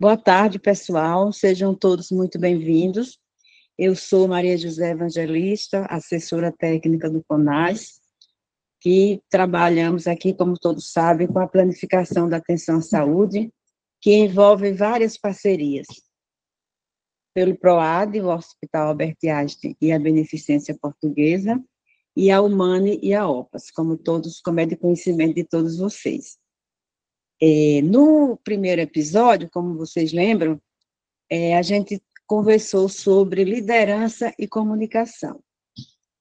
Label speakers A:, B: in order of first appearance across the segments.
A: Boa tarde, pessoal. Sejam todos muito bem-vindos. Eu sou Maria José Evangelista, assessora técnica do CONAS, que trabalhamos aqui, como todos sabem, com a planificação da atenção à saúde, que envolve várias parcerias. Pelo PROAD, o Hospital Albert Einstein e a Beneficência Portuguesa, e a Humane e a OPAS, como é de conhecimento de todos vocês. No primeiro episódio, como vocês lembram, a gente conversou sobre liderança e comunicação.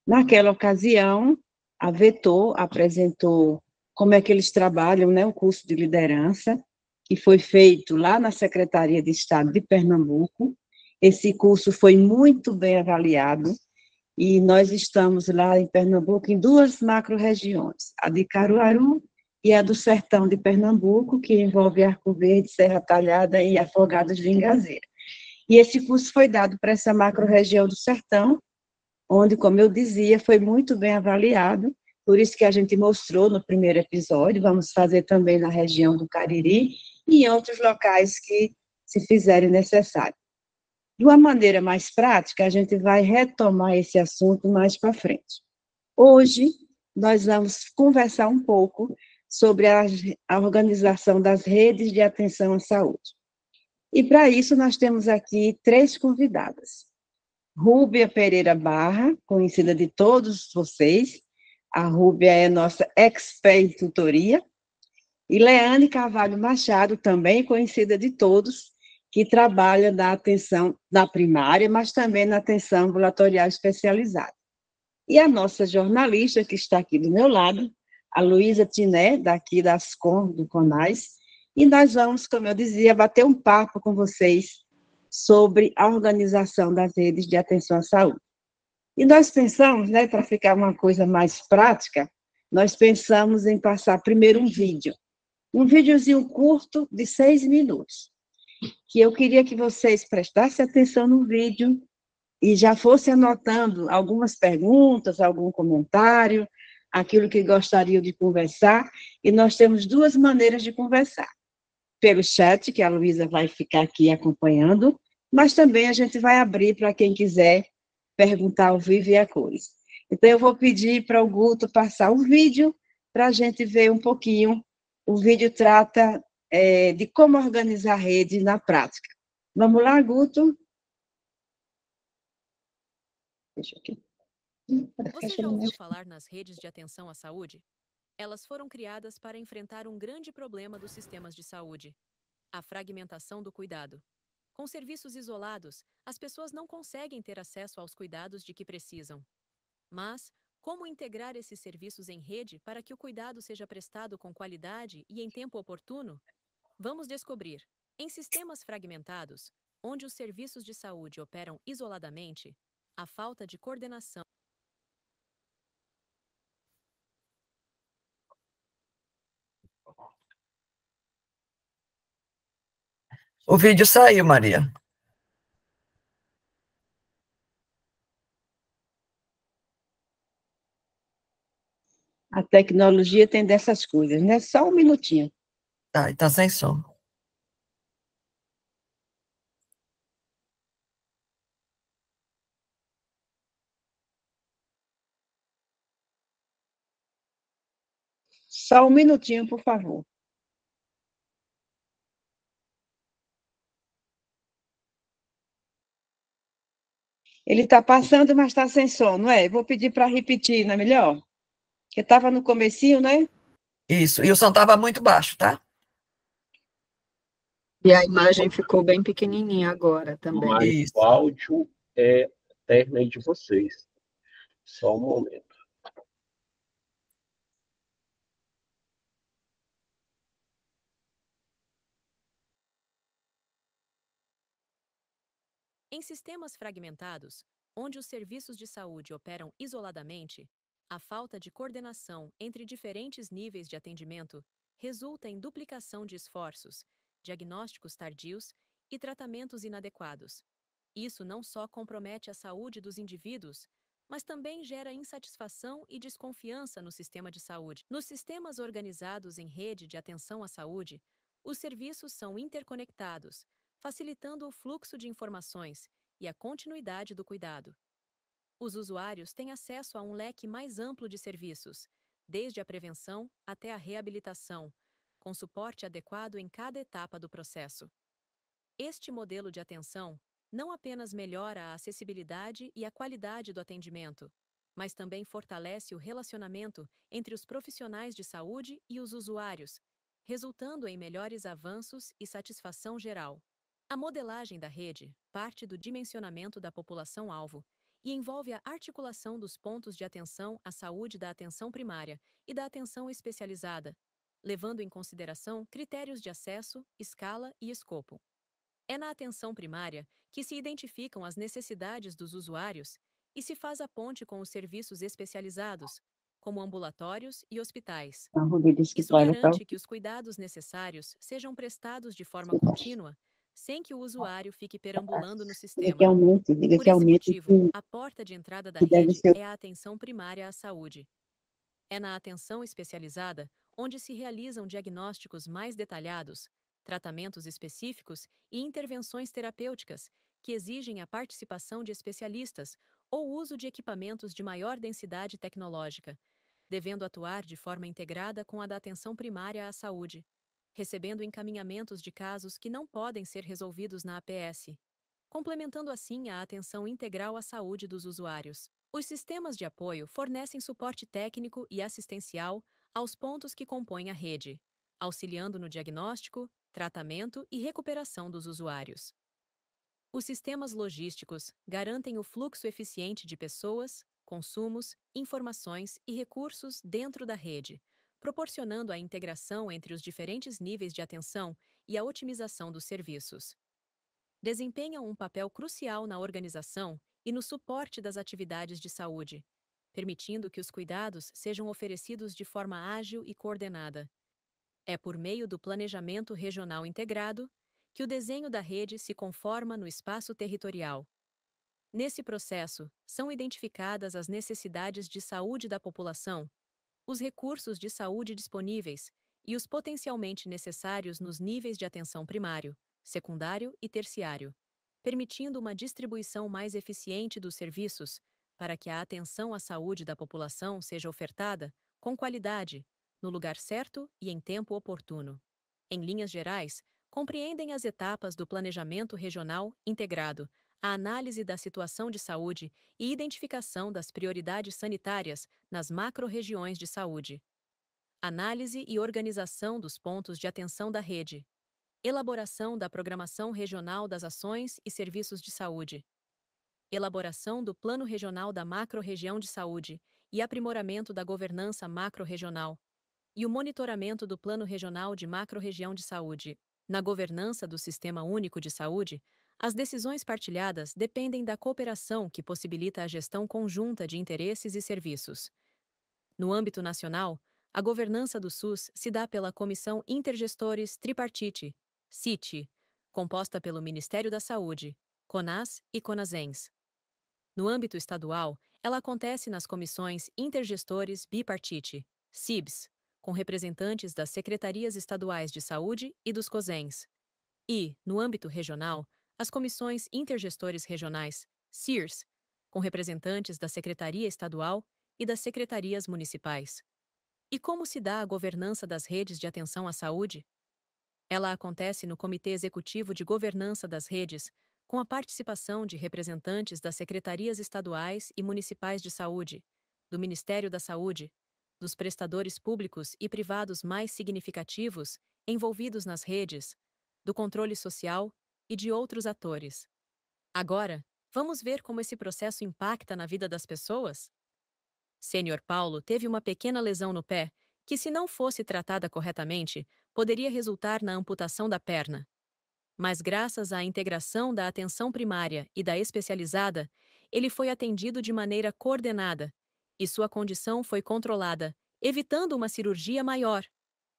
A: Naquela ocasião, a Vetor apresentou como é que eles trabalham, né, o curso de liderança, que foi feito lá na Secretaria de Estado de Pernambuco. Esse curso foi muito bem avaliado, e nós estamos lá em Pernambuco em duas macro-regiões, a de Caruaru e a do Sertão de Pernambuco, que envolve Arco Verde, Serra Talhada e Afogados de Ingazeira. E esse curso foi dado para essa macro-região do Sertão, onde, como eu dizia, foi muito bem avaliado, por isso que a gente mostrou no primeiro episódio, vamos fazer também na região do Cariri e em outros locais que se fizerem necessário. De uma maneira mais prática, a gente vai retomar esse assunto mais para frente. Hoje, nós vamos conversar um pouco sobre a organização das redes de atenção à saúde. E para isso, nós temos aqui três convidadas. Rúbia Pereira Barra, conhecida de todos vocês. A Rúbia é nossa expert em tutoria. E Leane Carvalho Machado, também conhecida de todos, que trabalha na atenção da primária, mas também na atenção ambulatorial especializada. E a nossa jornalista, que está aqui do meu lado, a Luísa Tiné, daqui da Ascom, do CONAS, e nós vamos, como eu dizia, bater um papo com vocês sobre a organização das redes de atenção à saúde. E nós pensamos, né, para ficar uma coisa mais prática, nós pensamos em passar primeiro um videozinho curto de 6 minutos, que eu queria que vocês prestassem atenção no vídeo e já fossem anotando algumas perguntas, algum comentário, aquilo que gostariam de conversar, e nós temos duas maneiras de conversar. Pelo chat, que a Luísa vai ficar aqui acompanhando, mas também a gente vai abrir para quem quiser perguntar ao vivo e a cores. Então, eu vou pedir para o Guto passar o vídeo para a gente ver um pouquinho. O vídeo trata de como organizar a rede na prática. Vamos lá, Guto? Deixa aqui.
B: Você já ouviu falar nas redes de atenção à saúde? Elas foram criadas para enfrentar um grande problema dos sistemas de saúde: a fragmentação do cuidado. Com serviços isolados, as pessoas não conseguem ter acesso aos cuidados de que precisam. Mas, como integrar esses serviços em rede para que o cuidado seja prestado com qualidade e em tempo oportuno? Vamos descobrir. Em sistemas fragmentados, onde os serviços de saúde operam isoladamente, a falta de coordenação.
C: O vídeo saiu, Maria.
A: A tecnologia tem dessas coisas, né? Só um minutinho.
C: Tá, e tá sem som.
A: Só um minutinho, por favor. Ele está passando, mas está sem som, não é? Vou pedir para repetir, não é melhor? Porque estava no comecinho, né?
C: Isso, e o som estava muito baixo, tá?
D: E a imagem ficou bem pequenininha agora também.
E: Mas
C: Isso.
E: o áudio é terno aí de vocês. Só um momento.
B: Em sistemas fragmentados, onde os serviços de saúde operam isoladamente, a falta de coordenação entre diferentes níveis de atendimento resulta em duplicação de esforços, diagnósticos tardios e tratamentos inadequados. Isso não só compromete a saúde dos indivíduos, mas também gera insatisfação e desconfiança no sistema de saúde. Nos sistemas organizados em rede de atenção à saúde, os serviços são interconectados, facilitando o fluxo de informações e a continuidade do cuidado. Os usuários têm acesso a um leque mais amplo de serviços, desde a prevenção até a reabilitação, com suporte adequado em cada etapa do processo. Este modelo de atenção não apenas melhora a acessibilidade e a qualidade do atendimento, mas também fortalece o relacionamento entre os profissionais de saúde e os usuários, resultando em melhores avanços e satisfação geral. A modelagem da rede parte do dimensionamento da população-alvo e envolve a articulação dos pontos de atenção à saúde da atenção primária e da atenção especializada, levando em consideração critérios de acesso, escala e escopo. É na atenção primária que se identificam as necessidades dos usuários e se faz a ponte com os serviços especializados, como ambulatórios e hospitais.
A: A Rubi disse que
B: Isso
A: pode estar.
B: garante que os cuidados necessários sejam prestados de forma contínua, sem que o usuário fique perambulando no
A: Diga que
B: sistema.
A: aumente, diga
B: Por
A: que
B: esse
A: aumente,
B: motivo, a porta de entrada da
A: que deve
B: rede
A: ser.
B: é a atenção primária à saúde. É na atenção especializada onde se realizam diagnósticos mais detalhados, tratamentos específicos e intervenções terapêuticas que exigem a participação de especialistas ou o uso de equipamentos de maior densidade tecnológica, devendo atuar de forma integrada com a da atenção primária à saúde, recebendo encaminhamentos de casos que não podem ser resolvidos na APS, complementando assim a atenção integral à saúde dos usuários. Os sistemas de apoio fornecem suporte técnico e assistencial aos pontos que compõem a rede, auxiliando no diagnóstico, tratamento e recuperação dos usuários. Os sistemas logísticos garantem o fluxo eficiente de pessoas, consumos, informações e recursos dentro da rede, proporcionando a integração entre os diferentes níveis de atenção e a otimização dos serviços. Desempenham um papel crucial na organização e no suporte das atividades de saúde, permitindo que os cuidados sejam oferecidos de forma ágil e coordenada. É por meio do planejamento regional integrado que o desenho da rede se conforma no espaço territorial. Nesse processo, são identificadas as necessidades de saúde da população, os recursos de saúde disponíveis e os potencialmente necessários nos níveis de atenção primário, secundário e terciário, permitindo uma distribuição mais eficiente dos serviços para que a atenção à saúde da população seja ofertada com qualidade, no lugar certo e em tempo oportuno. Em linhas gerais, compreendem as etapas do planejamento regional integrado, a análise da situação de saúde e identificação das prioridades sanitárias nas macro-regiões de saúde. Análise e organização dos pontos de atenção da rede. Elaboração da programação regional das ações e serviços de saúde. Elaboração do Plano Regional da Macro-Região de Saúde e aprimoramento da governança macro-regional. E o monitoramento do Plano Regional de Macro-Região de Saúde. Na governança do Sistema Único de Saúde, as decisões partilhadas dependem da cooperação que possibilita a gestão conjunta de interesses e serviços. No âmbito nacional, a governança do SUS se dá pela Comissão Intergestores Tripartite, CIT, composta pelo Ministério da Saúde, CONAS e CONASENS. No âmbito estadual, ela acontece nas Comissões Intergestores Bipartite, CIBS, com representantes das Secretarias Estaduais de Saúde e dos COSENS. E, no âmbito regional, as Comissões Intergestores Regionais, CIRS, com representantes da Secretaria Estadual e das Secretarias Municipais. E como se dá a governança das redes de atenção à saúde? Ela acontece no Comitê Executivo de Governança das Redes, com a participação de representantes das Secretarias Estaduais e Municipais de Saúde, do Ministério da Saúde, dos prestadores públicos e privados mais significativos envolvidos nas redes, do controle social e de outros atores. Agora, vamos ver como esse processo impacta na vida das pessoas? Sênior Paulo teve uma pequena lesão no pé, que, se não fosse tratada corretamente, poderia resultar na amputação da perna. Mas, graças à integração da atenção primária e da especializada, ele foi atendido de maneira coordenada, e sua condição foi controlada, evitando uma cirurgia maior.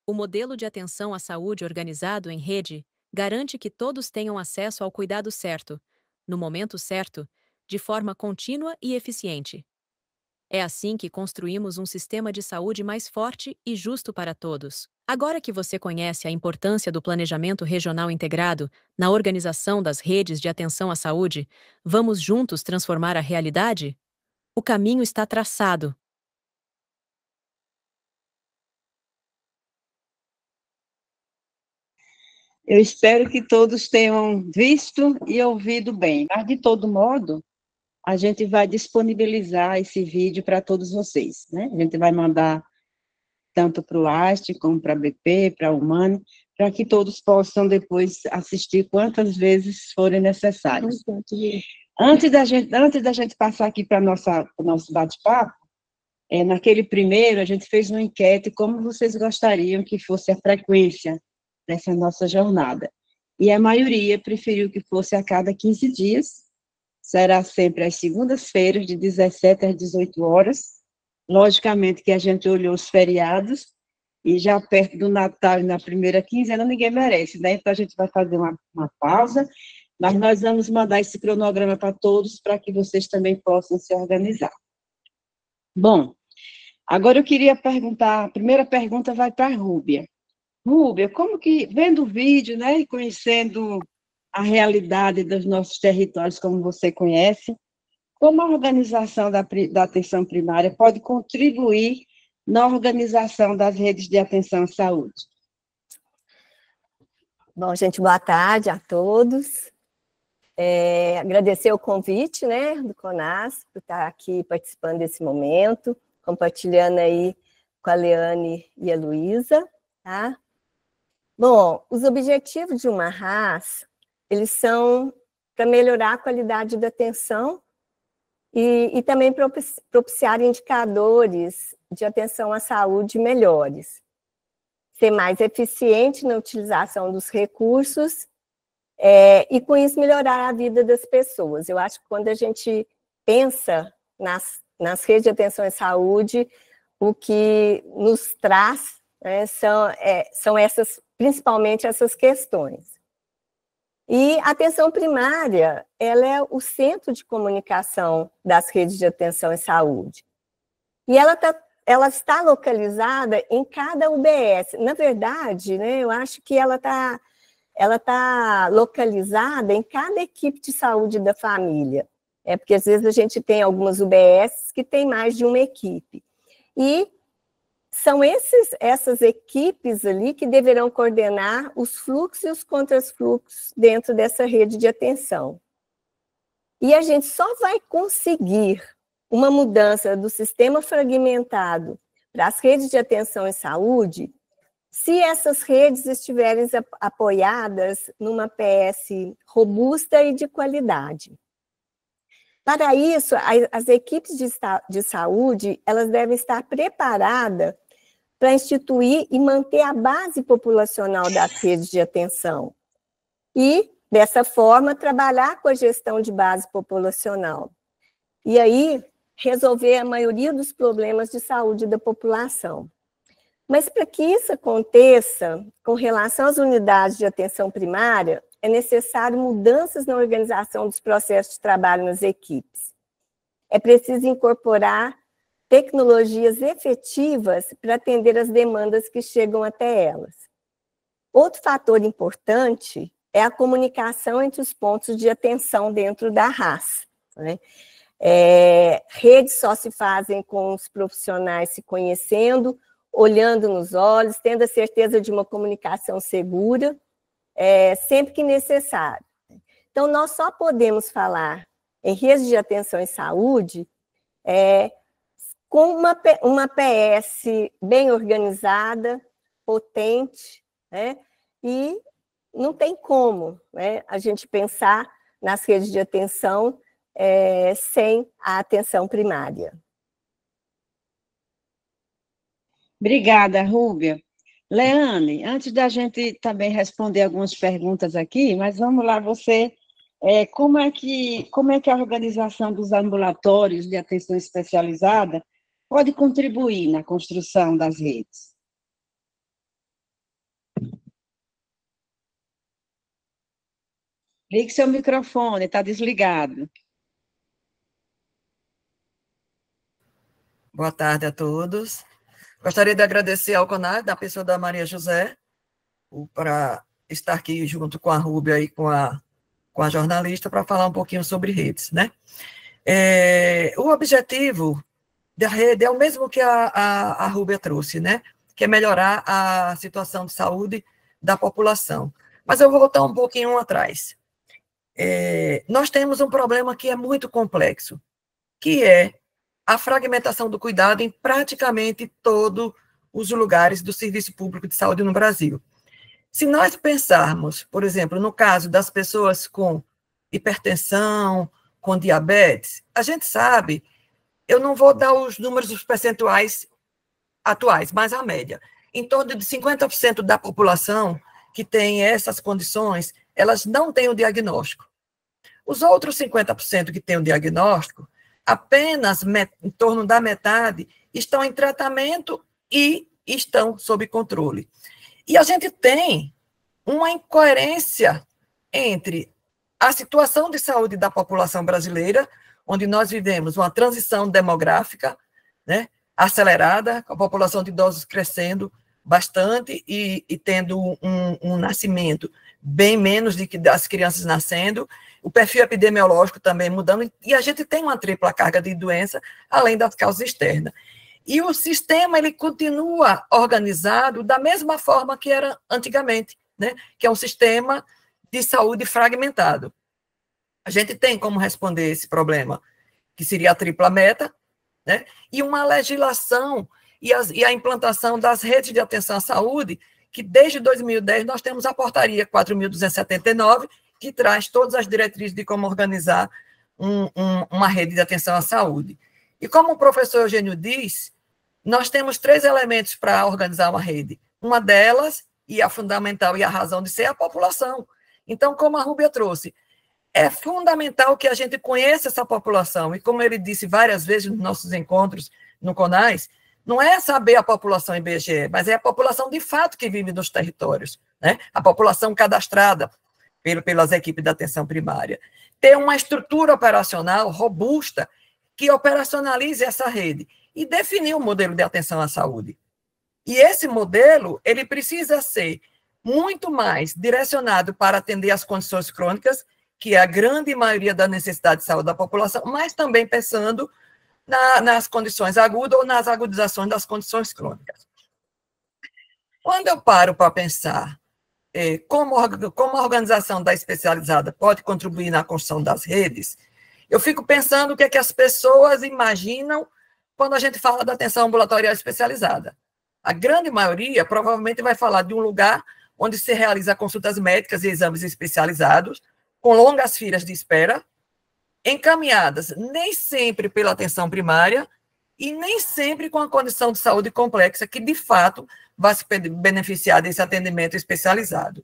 B: O modelo de atenção à saúde organizado em rede garante que todos tenham acesso ao cuidado certo, no momento certo, de forma contínua e eficiente. É assim que construímos um sistema de saúde mais forte e justo para todos. Agora que você conhece a importância do planejamento regional integrado na organização das redes de atenção à saúde, vamos juntos transformar a realidade? O caminho está traçado.
A: Eu espero que todos tenham visto e ouvido bem, mas, de todo modo, a gente vai disponibilizar esse vídeo para todos vocês, né? A gente vai mandar tanto para o AST, como para a BP, para a Humane, para que todos possam depois assistir quantas vezes forem necessárias. Antes da gente passar aqui para o nosso bate-papo, naquele primeiro, a gente fez uma enquete como vocês gostariam que fosse a frequência dessa nossa jornada. E a maioria preferiu que fosse a cada 15 dias, será sempre às segundas-feiras, de 17 às 18 horas. Logicamente que a gente olhou os feriados, e já perto do Natal e na primeira quinzena, ninguém merece, né? Então, a gente vai fazer uma pausa, mas nós vamos mandar esse cronograma para todos, para que vocês também possam se organizar. Bom, agora eu queria perguntar, a primeira pergunta vai para a Rúbia. Rúbia, como que, vendo o vídeo, né, e conhecendo a realidade dos nossos territórios, como você conhece, como a organização da atenção primária pode contribuir na organização das redes de atenção à saúde?
F: Bom, gente, boa tarde a todos. Agradecer o convite, né, do CONAS, por estar aqui participando desse momento, compartilhando aí com a Leane e a Luísa, tá? Bom, os objetivos de uma RAS, eles são para melhorar a qualidade da atenção e também propiciar indicadores de atenção à saúde melhores, ser mais eficiente na utilização dos recursos e, com isso, melhorar a vida das pessoas. Eu acho que quando a gente pensa nas redes de atenção à saúde, o que nos traz, né, são principalmente essas questões. E a atenção primária, ela é o centro de comunicação das redes de atenção à saúde. E ela está localizada em cada UBS. Na verdade, né, eu acho que ela tá localizada em cada equipe de saúde da família. Porque às vezes a gente tem algumas UBS que tem mais de uma equipe. E são essas equipes ali que deverão coordenar os fluxos e os contrafluxos dentro dessa rede de atenção. E a gente só vai conseguir uma mudança do sistema fragmentado para as redes de atenção em saúde se essas redes estiverem apoiadas numa PS robusta e de qualidade. Para isso, as equipes de saúde, elas devem estar preparadas para instituir e manter a base populacional das redes de atenção. E, dessa forma, trabalhar com a gestão de base populacional. E aí, resolver a maioria dos problemas de saúde da população. Mas, para que isso aconteça, com relação às unidades de atenção primária, é necessário mudanças na organização dos processos de trabalho nas equipes. É preciso incorporar tecnologias efetivas para atender as demandas que chegam até elas. Outro fator importante é a comunicação entre os pontos de atenção dentro da RAS, né? Redes só se fazem com os profissionais se conhecendo, olhando nos olhos, tendo a certeza de uma comunicação segura, sempre que necessário. Então, nós só podemos falar em redes de atenção em saúde com uma PS bem organizada, potente, né? E não tem como, né, a gente pensar nas redes de atenção sem a atenção primária.
A: Obrigada, Rúbia. Leane, antes da gente também responder algumas perguntas aqui, mas vamos lá, você, como é que a organização dos ambulatórios de atenção especializada pode contribuir na construção das redes? Ligue seu microfone, está desligado.
C: Boa tarde a todos. Gostaria de agradecer ao CONAS, da pessoa da Maria José, para estar aqui junto com a Rúbia e com a jornalista para falar um pouquinho sobre redes, né? O objetivo da rede é o mesmo que a Rúbia trouxe, né? Que é melhorar a situação de saúde da população. Mas eu vou voltar um pouquinho atrás. Nós temos um problema que é muito complexo, que é a fragmentação do cuidado em praticamente todos os lugares do serviço público de saúde no Brasil. Se nós pensarmos, por exemplo, no caso das pessoas com hipertensão, com diabetes, a gente sabe, eu não vou dar os números dos percentuais atuais, mas a média. Em torno de 50% da população que tem essas condições, elas não têm o diagnóstico. Os outros 50% que têm o diagnóstico, apenas em torno da metade estão em tratamento e estão sob controle. E a gente tem uma incoerência entre a situação de saúde da população brasileira, onde nós vivemos uma transição demográfica, né, acelerada, com a população de idosos crescendo bastante e tendo um nascimento bem menos do que das crianças nascendo, o perfil epidemiológico também mudando, e a gente tem uma tripla carga de doença, além das causas externas. E o sistema, ele continua organizado da mesma forma que era antigamente, né? Que é um sistema de saúde fragmentado. A gente tem como responder esse problema, que seria a tripla meta, né? E uma legislação e a implantação das redes de atenção à saúde, que desde 2010 nós temos a portaria 4.279, que traz todas as diretrizes de como organizar uma rede de atenção à saúde. E como o professor Eugênio diz, nós temos 3 elementos para organizar uma rede. Uma delas, e a fundamental e a razão de ser, é a população. Então, como a Rúbia trouxe, é fundamental que a gente conheça essa população. E como ele disse várias vezes nos nossos encontros no CONAS, não é saber a população IBGE, mas é a população de fato que vive nos territórios, né? A população cadastrada pelas equipes da atenção primária. Ter uma estrutura operacional robusta que operacionalize essa rede e definir o modelo de atenção à saúde. E esse modelo, ele precisa ser muito mais direcionado para atender as condições crônicas, que é a grande maioria da necessidade de saúde da população, mas também pensando nas condições agudas ou nas agudizações das condições crônicas. Quando eu paro para pensar como a organização da especializada pode contribuir na construção das redes, eu fico pensando o que é que as pessoas imaginam quando a gente fala da atenção ambulatorial especializada. A grande maioria provavelmente vai falar de um lugar onde se realiza consultas médicas e exames especializados, com longas filas de espera, encaminhadas nem sempre pela atenção primária e nem sempre com a condição de saúde complexa que, de fato, vai se beneficiar desse atendimento especializado.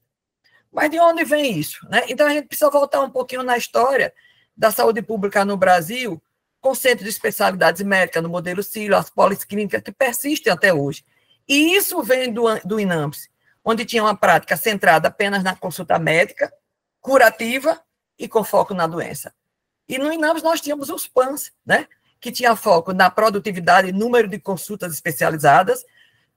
C: Mas de onde vem isso, né? Então, a gente precisa voltar um pouquinho na história da saúde pública no Brasil, com centros de especialidades médicas no modelo Sírio, as policlínicas que persistem até hoje. E isso vem do INAMPS, onde tinha uma prática centrada apenas na consulta médica, curativa e com foco na doença. E no INAMPS nós tínhamos os PANs, né, que tinha foco na produtividade e número de consultas especializadas,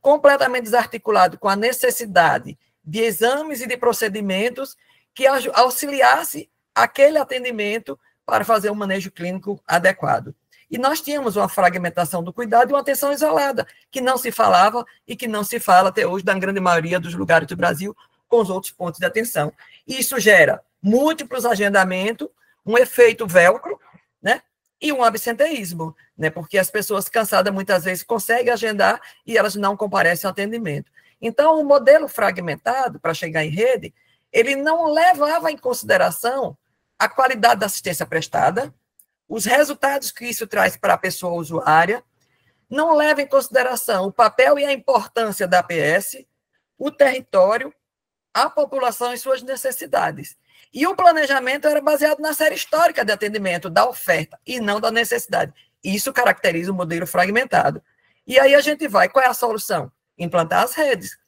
C: completamente desarticulado com a necessidade de exames e de procedimentos que auxiliasse aquele atendimento para fazer um manejo clínico adequado. E nós tínhamos uma fragmentação do cuidado e uma atenção isolada, que não se falava e que não se fala até hoje na grande maioria dos lugares do Brasil com os outros pontos de atenção. E isso gera múltiplos agendamentos, um efeito velcro, né? E um absenteísmo, né? Porque as pessoas cansadas muitas vezes conseguem agendar e elas não comparecem ao atendimento. Então, o modelo fragmentado, para chegar em rede, ele não levava em consideração a qualidade da assistência prestada, os resultados que isso traz para a pessoa usuária, não leva em consideração o papel e a importância da APS, o território, a população e suas necessidades. E o planejamento era baseado na série histórica de atendimento, da oferta, e não da necessidade. Isso caracteriza o modelo fragmentado. E aí a gente vai, qual é a solução? Implantar as redes.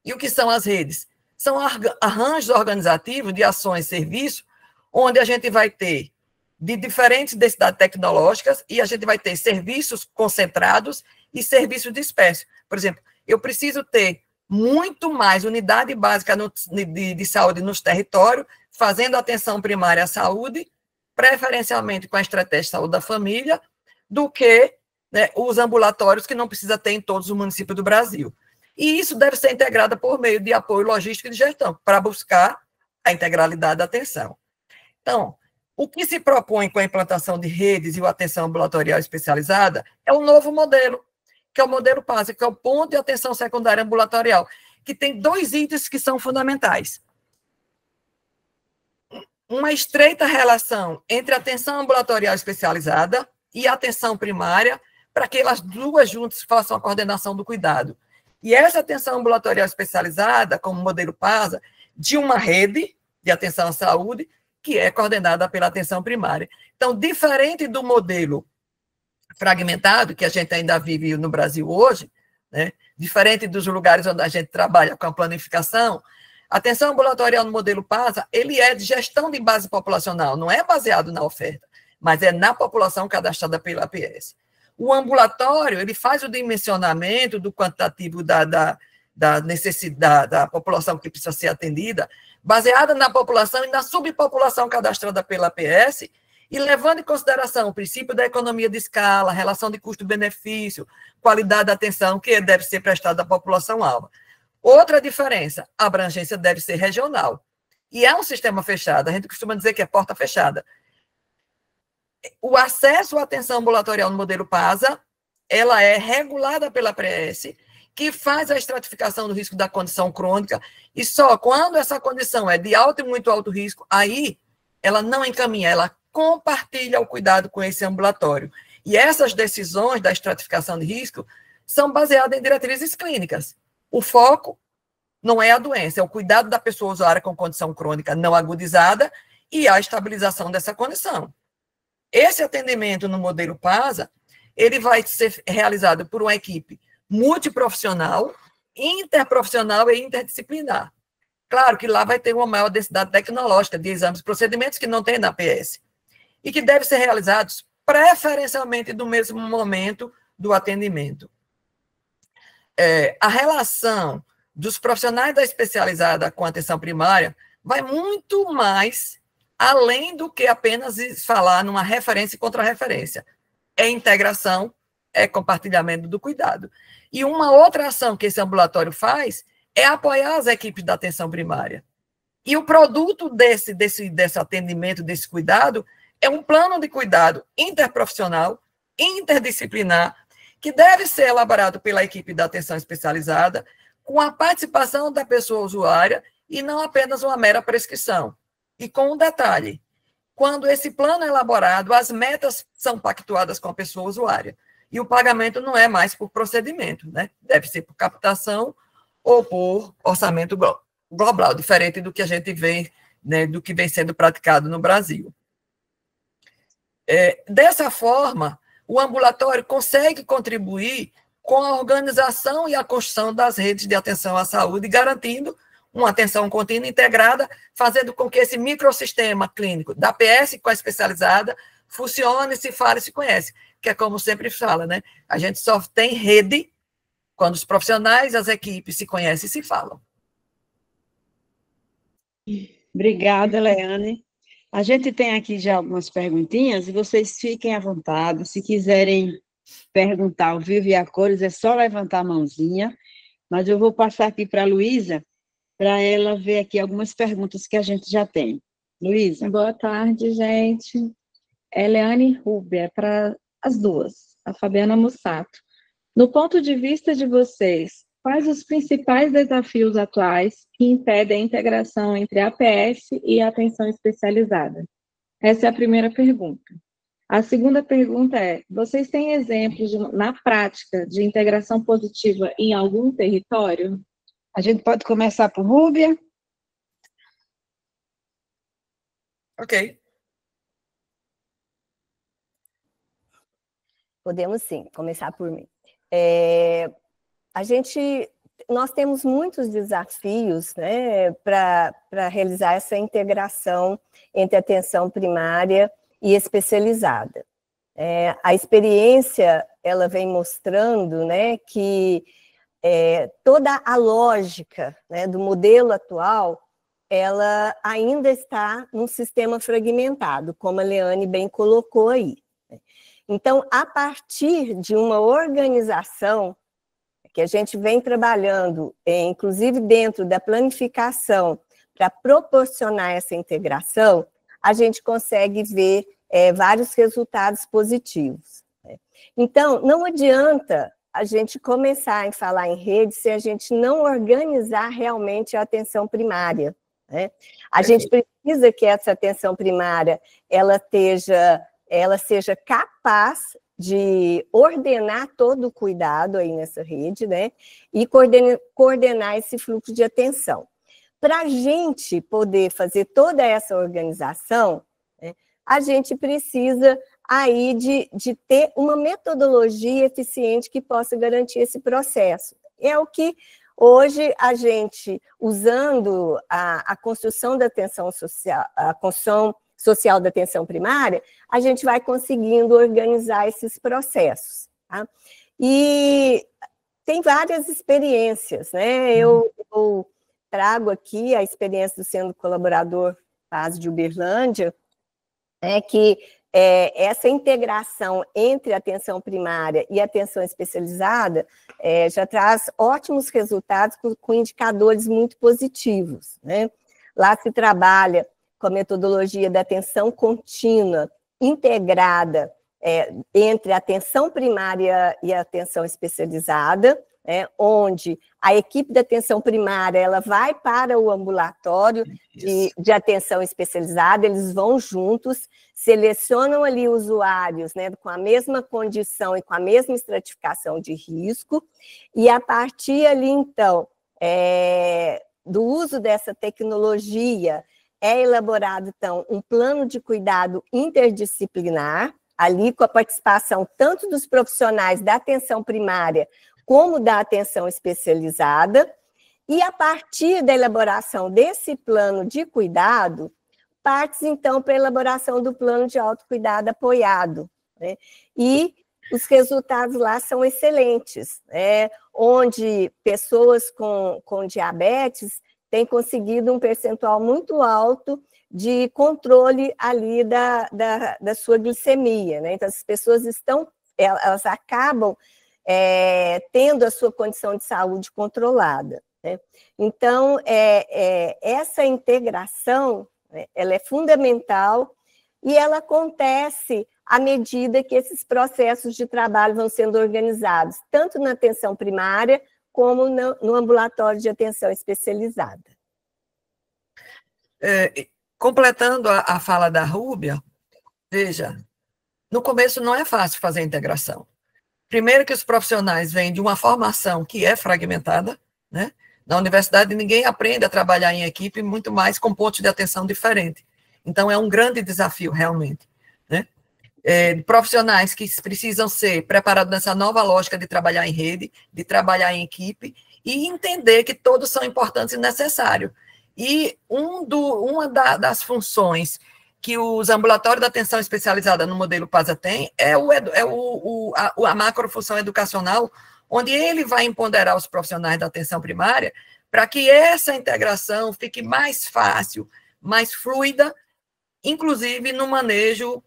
C: E o que são as redes? São arranjos organizativos de ações e serviços, onde a gente vai ter de diferentes densidades tecnológicas, e a gente vai ter serviços concentrados e serviços dispersos. Por exemplo, eu preciso ter muito mais unidade básica de saúde nos territórios, fazendo atenção primária à saúde, preferencialmente com a estratégia de saúde da família, do que, né, os ambulatórios que não precisa ter em todos os municípios do Brasil. E isso deve ser integrado por meio de apoio logístico e de gestão, para buscar a integralidade da atenção. Então, o que se propõe com a implantação de redes e a atenção ambulatorial especializada é um novo modelo, que é o modelo PASA, que é o ponto de atenção secundária ambulatorial, que tem 2 itens que são fundamentais. Uma estreita relação entre a atenção ambulatorial especializada e a atenção primária, para que elas duas juntas façam a coordenação do cuidado. E essa atenção ambulatorial especializada, como modelo PASA, de uma rede de atenção à saúde, que é coordenada pela atenção primária. Então, diferente do modelo fragmentado, que a gente ainda vive no Brasil hoje, né, diferente dos lugares onde a gente trabalha com a planificação, a atenção ambulatorial no modelo PASA, ele é de gestão de base populacional, não é baseado na oferta, mas é na população cadastrada pela APS. O ambulatório, ele faz o dimensionamento do quantitativo da necessidade da população que precisa ser atendida, baseada na população e na subpopulação cadastrada pela APS, e levando em consideração o princípio da economia de escala, relação de custo-benefício, qualidade da atenção que deve ser prestada à população-alvo. Outra diferença, a abrangência deve ser regional. E é um sistema fechado, a gente costuma dizer que é porta fechada. O acesso à atenção ambulatorial no modelo PASA, ela é regulada pela APS, que faz a estratificação do risco da condição crônica, e só quando essa condição é de alto e muito alto risco, aí ela não encaminha, ela compartilha o cuidado com esse ambulatório. E essas decisões da estratificação de risco são baseadas em diretrizes clínicas. O foco não é a doença, é o cuidado da pessoa usuária com condição crônica não agudizada e a estabilização dessa condição. Esse atendimento no modelo PASA, ele vai ser realizado por uma equipe multiprofissional, interprofissional e interdisciplinar. Claro que lá vai ter uma maior densidade tecnológica de exames e procedimentos que não tem na APS, e que devem ser realizados preferencialmente no mesmo momento do atendimento. A relação dos profissionais da especializada com a atenção primária vai muito mais além do que apenas falar numa referência e contra-referência. É integração, é compartilhamento do cuidado. E uma outra ação que esse ambulatório faz é apoiar as equipes da atenção primária. E o produto desse atendimento, desse cuidado, é um plano de cuidado interprofissional, interdisciplinar, que deve ser elaborado pela equipe da atenção especializada, com a participação da pessoa usuária e não apenas uma mera prescrição. E com um detalhe, quando esse plano é elaborado, as metas são pactuadas com a pessoa usuária, e o pagamento não é mais por procedimento, né? Deve ser por captação ou por orçamento global, diferente do que a gente vê, né, do que vem sendo praticado no Brasil. Dessa forma, o ambulatório consegue contribuir com a organização e a construção das redes de atenção à saúde, garantindo uma atenção contínua integrada, fazendo com que esse microsistema clínico da APS com a especializada funcione, se fala e se conhece, que é como sempre fala, né? A gente só tem rede quando os profissionais, as equipes se conhecem e se falam.
A: Obrigada, Leane. A gente tem aqui já algumas perguntinhas, e vocês fiquem à vontade. Se quiserem perguntar ao vivo e a cores, é só levantar a mãozinha. Mas eu vou passar aqui para a Luísa, para ela ver aqui algumas perguntas que a gente já tem. Luísa.
D: Boa tarde, gente. Leane Rubia, para as duas, a Fabiana Mussato. No ponto de vista de vocês, quais os principais desafios atuais que impedem a integração entre a APS e a atenção especializada? Essa é a primeira pergunta. A segunda pergunta é, vocês têm exemplos, na prática, de integração positiva em algum território?
A: A gente pode começar por Rúbia?
C: Ok.
F: Podemos sim, começar por mim. Nós temos muitos desafios, né, para realizar essa integração entre a atenção primária e especializada. A experiência, ela vem mostrando, né, que toda a lógica, né, do modelo atual, ela ainda está num sistema fragmentado, como a Leane bem colocou aí. Então, a partir de uma organização que a gente vem trabalhando, inclusive dentro da planificação, para proporcionar essa integração, a gente consegue ver vários resultados positivos. Então, não adianta a gente começar a falar em rede se a gente não organizar realmente a atenção primária, né? A gente precisa que essa atenção primária ela seja capaz de ordenar todo o cuidado aí nessa rede, né? E coordenar esse fluxo de atenção. Para a gente poder fazer toda essa organização, né, a gente precisa aí de ter uma metodologia eficiente que possa garantir esse processo. É o que hoje a gente, usando a construção da atenção social, a construção social da atenção primária, a gente vai conseguindo organizar esses processos. Tá? E tem várias experiências, né? Eu trago aqui a experiência do Centro Colaborador Paz de Uberlândia, que essa integração entre a atenção primária e a atenção especializada já traz ótimos resultados com indicadores muito positivos, né? Lá se trabalha com a metodologia da atenção contínua, integrada entre a atenção primária e a atenção especializada, onde a equipe da atenção primária ela vai para o ambulatório de atenção especializada, eles vão juntos, selecionam ali usuários, né, com a mesma condição e com a mesma estratificação de risco, e a partir ali, então, do uso dessa tecnologia, é elaborado, então, um plano de cuidado interdisciplinar, ali com a participação tanto dos profissionais da atenção primária como da atenção especializada, e a partir da elaboração desse plano de cuidado, parte então para a elaboração do plano de autocuidado apoiado, né? E os resultados lá são excelentes, onde pessoas com diabetes têm conseguido um percentual muito alto de controle ali da sua glicemia, né? Então, as pessoas elas acabam tendo a sua condição de saúde controlada, né? Então, essa integração, né, ela é fundamental e ela acontece à medida que esses processos de trabalho vão sendo organizados, tanto na atenção primária como no ambulatório de atenção especializada.
C: Completando a fala da Rúbia, veja, no começo não é fácil fazer a integração. Primeiro que os profissionais vêm de uma formação que é fragmentada, né? Na universidade ninguém aprende a trabalhar em equipe, muito mais com pontos de atenção diferentes. Então é um grande desafio realmente, né? Profissionais que precisam ser preparados nessa nova lógica de trabalhar em rede, de trabalhar em equipe e entender que todos são importantes e necessários. E uma das funções que os ambulatórios da atenção especializada no modelo PASA tem a macrofunção educacional, onde ele vai empoderar os profissionais da atenção primária para que essa integração fique mais fácil, mais fluida, inclusive no manejo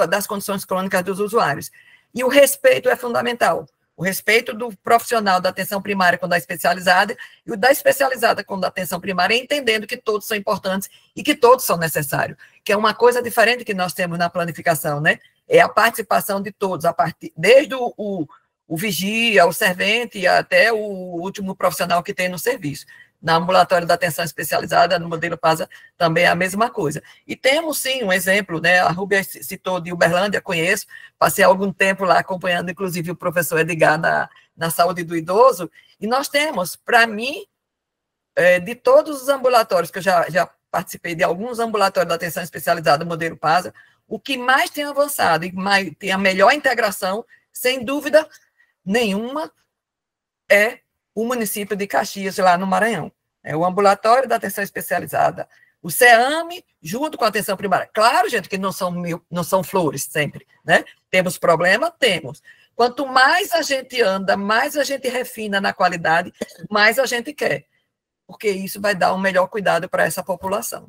C: das condições crônicas dos usuários. E o respeito é fundamental. O respeito do profissional da atenção primária com o da especializada e o da especializada com o da atenção primária, entendendo que todos são importantes e que todos são necessários, que é uma coisa diferente que nós temos na planificação, né? É a participação de todos, desde o vigia, o servente, até o último profissional que tem no serviço. Na ambulatório da atenção especializada, no modelo PASA, também é a mesma coisa. E temos, sim, um exemplo, né? A Rúbia citou de Uberlândia, conheço, passei algum tempo lá acompanhando, inclusive, o professor Edgar na saúde do idoso, e nós temos, para mim, de todos os ambulatórios, que eu já participei de alguns ambulatórios da atenção especializada no modelo PASA, o que mais tem avançado e tem a melhor integração, sem dúvida nenhuma, é o município de Caxias, lá no Maranhão. O ambulatório da atenção especializada O CEAME, junto com a atenção primária. Claro, gente, que não são flores sempre, né? Temos problema? Temos. Quanto mais a gente anda, mais a gente refina na qualidade, mais a gente quer. Porque isso vai dar um melhor cuidado para essa população.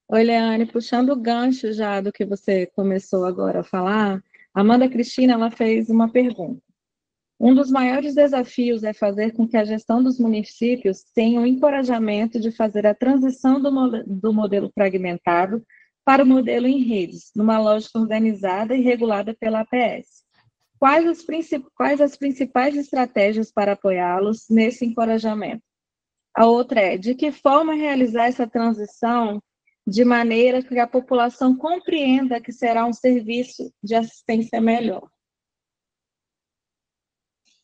D: Oi, Leane, puxando o gancho já do que você começou agora a falar, a Amanda Cristina, ela fez uma pergunta. Um dos maiores desafios é fazer com que a gestão dos municípios tenha o encorajamento de fazer a transição do modelo fragmentado para o modelo em redes, numa lógica organizada e regulada pela APS. Quais as principais estratégias para apoiá-los nesse encorajamento? A outra é, de que forma realizar essa transição de maneira que a população compreenda que será um serviço de assistência melhor?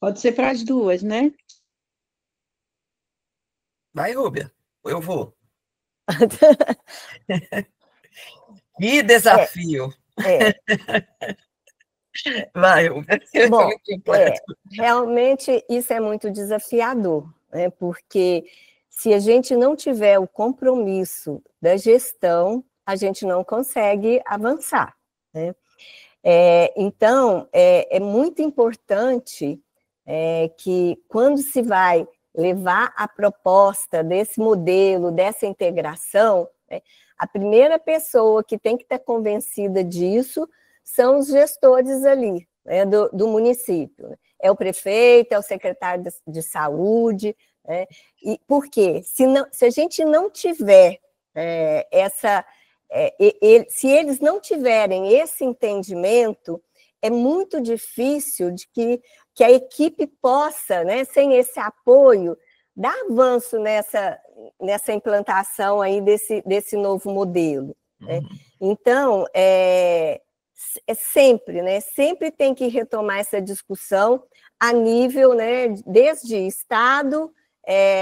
A: Pode ser para as duas, né?
C: Vai, Rúbia, eu vou. Que desafio. Vai, Rúbia.
F: Bom, realmente isso é muito desafiador, né? Porque se a gente não tiver o compromisso da gestão, a gente não consegue avançar, né? Então, é muito importante que quando se vai levar a proposta desse modelo, dessa integração, né, a primeira pessoa que tem que estar convencida disso são os gestores ali, né, do município. É o prefeito, é o secretário de saúde, né? E por quê? Se a gente não tiver se eles não tiverem esse entendimento, é muito difícil de que a equipe possa, né, sem esse apoio, dar avanço nessa implantação aí desse novo modelo. Né? Então, sempre, né, sempre tem que retomar essa discussão a nível, né, desde Estado,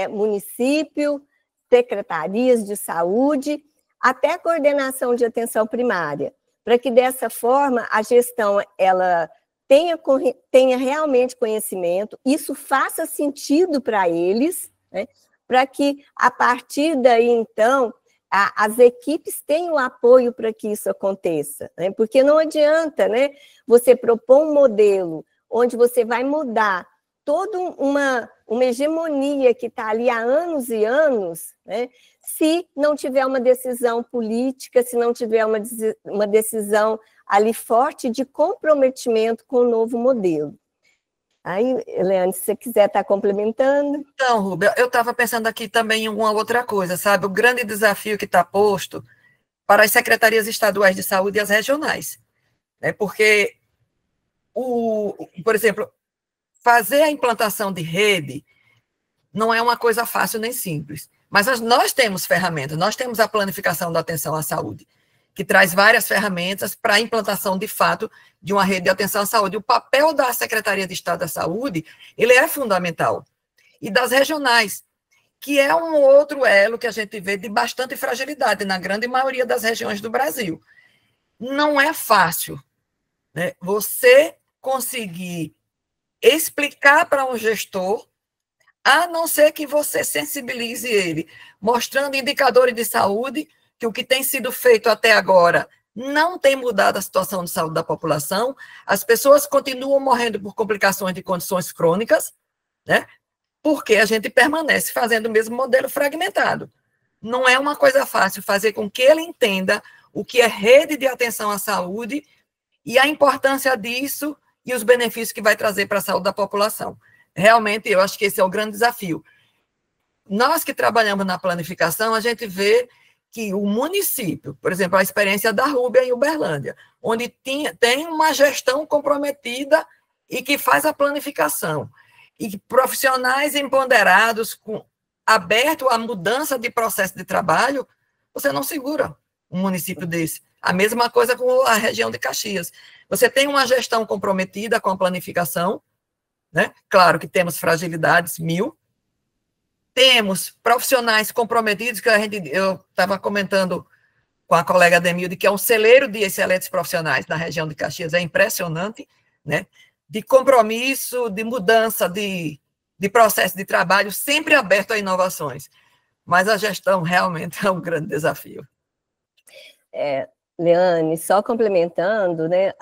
F: município, secretarias de saúde, até a coordenação de atenção primária, para que dessa forma a gestão ela tenha realmente conhecimento, isso faça sentido para eles, né, para que a partir daí, então, as equipes tenham apoio para que isso aconteça, né, porque não adianta, né, você propor um modelo onde você vai mudar toda uma hegemonia que está ali há anos e anos, né, se não tiver uma decisão política, se não tiver uma decisão ali forte de comprometimento com o novo modelo. Aí, Eliane, se você quiser estar complementando.
C: Então, Rúbia, eu estava pensando aqui também em uma outra coisa, sabe? O grande desafio que está posto para as secretarias estaduais de saúde e as regionais, né? Porque, por exemplo, fazer a implantação de rede não é uma coisa fácil nem simples, mas nós temos ferramentas, nós temos a planificação da atenção à saúde, que traz várias ferramentas para a implantação, de fato, de uma rede de atenção à saúde. O papel da Secretaria de Estado da Saúde, ele é fundamental. E das regionais, que é um outro elo que a gente vê de bastante fragilidade na grande maioria das regiões do Brasil. Não é fácil, né, você conseguir explicar para um gestor, a não ser que você sensibilize ele, mostrando indicadores de saúde, que o que tem sido feito até agora não tem mudado a situação de saúde da população, as pessoas continuam morrendo por complicações de condições crônicas, né? Porque a gente permanece fazendo o mesmo modelo fragmentado. Não é uma coisa fácil fazer com que ele entenda o que é rede de atenção à saúde e a importância disso e os benefícios que vai trazer para a saúde da população. Realmente, eu acho que esse é o grande desafio. Nós que trabalhamos na planificação, a gente vê que o município, por exemplo, a experiência da Rúbia em Uberlândia, onde tem uma gestão comprometida e que faz a planificação, e profissionais empoderados, abertos à mudança de processo de trabalho, você não segura um município desse. A mesma coisa com a região de Caxias. Você tem uma gestão comprometida com a planificação, né? Claro que temos fragilidades, temos profissionais comprometidos, que eu estava comentando com a colega Demilde, que é um celeiro de excelentes profissionais na região de Caxias, é impressionante, né? De compromisso, de mudança de de processo de trabalho sempre aberto a inovações. Mas a gestão realmente é um grande desafio.
F: Leane, só complementando, né,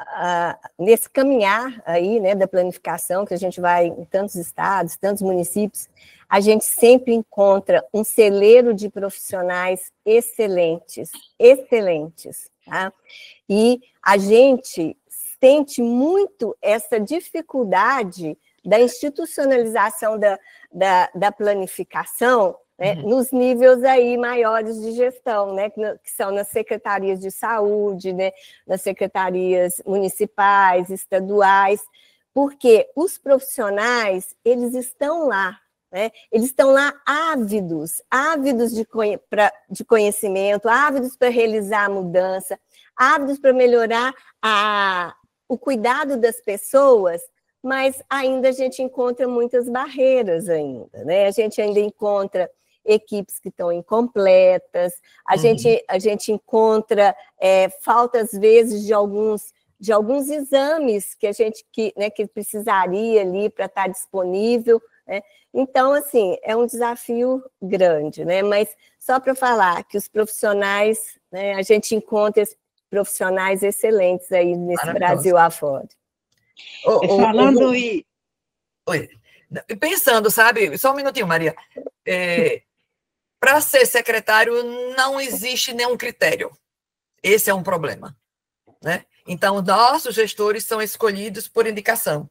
F: nesse caminhar aí, né, da planificação, que a gente vai em tantos estados, tantos municípios, a gente sempre encontra um celeiro de profissionais excelentes, tá? E a gente sente muito essa dificuldade da institucionalização da planificação, né, nos níveis aí maiores de gestão, né, que são nas secretarias de saúde, né, nas secretarias municipais, estaduais, porque os profissionais, eles estão lá, né, eles estão lá ávidos de conhecimento, ávidos para realizar a mudança, ávidos para melhorar o cuidado das pessoas, mas ainda a gente encontra muitas barreiras ainda, né? A gente ainda encontra equipes que estão incompletas, a gente encontra falta, às vezes, de alguns exames que precisaria ali para estar disponível, né? Então, assim, é um desafio grande, né? Mas só para falar que os profissionais, né, a gente encontra profissionais excelentes aí nesse Brasil afora.
A: Falando e...
C: Oi. Pensando, sabe, só um minutinho, Maria. Para ser secretário, não existe nenhum critério. Esse é um problema, né? Então, nossos gestores são escolhidos por indicação.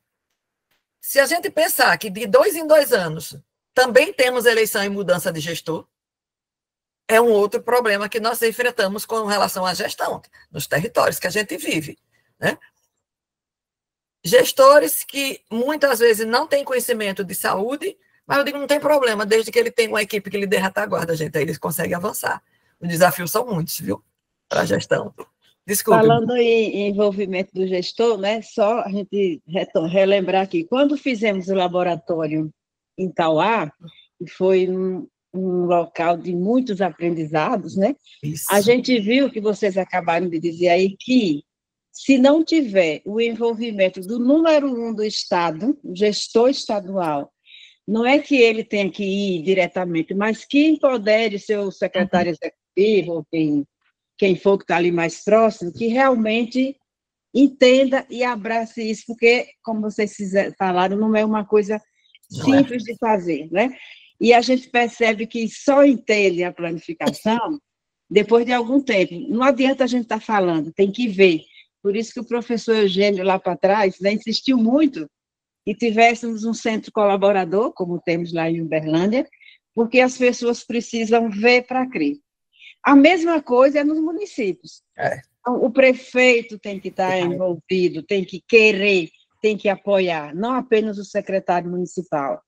C: Se a gente pensar que de 2 em 2 anos também temos eleição e mudança de gestor, é um outro problema que nós enfrentamos com relação à gestão nos territórios que a gente vive, né? Gestores que muitas vezes não têm conhecimento de saúde, mas eu digo, não tem problema, desde que ele tenha uma equipe que lhe dê retaguarda, gente, aí eles conseguem avançar. Os desafios são muitos, viu, para a gestão. Desculpe.
A: Falando em envolvimento do gestor, né, só a gente relembrar aqui, quando fizemos o laboratório em Tauá, que foi um local de muitos aprendizados, né?
C: Isso.
A: A gente viu que vocês acabaram de dizer aí que, se não tiver o envolvimento do número 1 do Estado, o gestor estadual, não é que ele tenha que ir diretamente, mas que empodere seu secretário executivo, ou quem for que está ali mais próximo, que realmente entenda e abrace isso, porque, como vocês falaram, não é uma coisa simples de fazer, né? E a gente percebe que só entende a planificação depois de algum tempo. Não adianta a gente estar falando, tem que ver. Por isso que o professor Eugênio, lá para trás, né, insistiu muito que tivéssemos um centro colaborador, como temos lá em Uberlândia, porque as pessoas precisam ver para crer. A mesma coisa é nos municípios. Então, o prefeito tem que estar envolvido, tem que querer, tem que apoiar, não apenas o secretário municipal.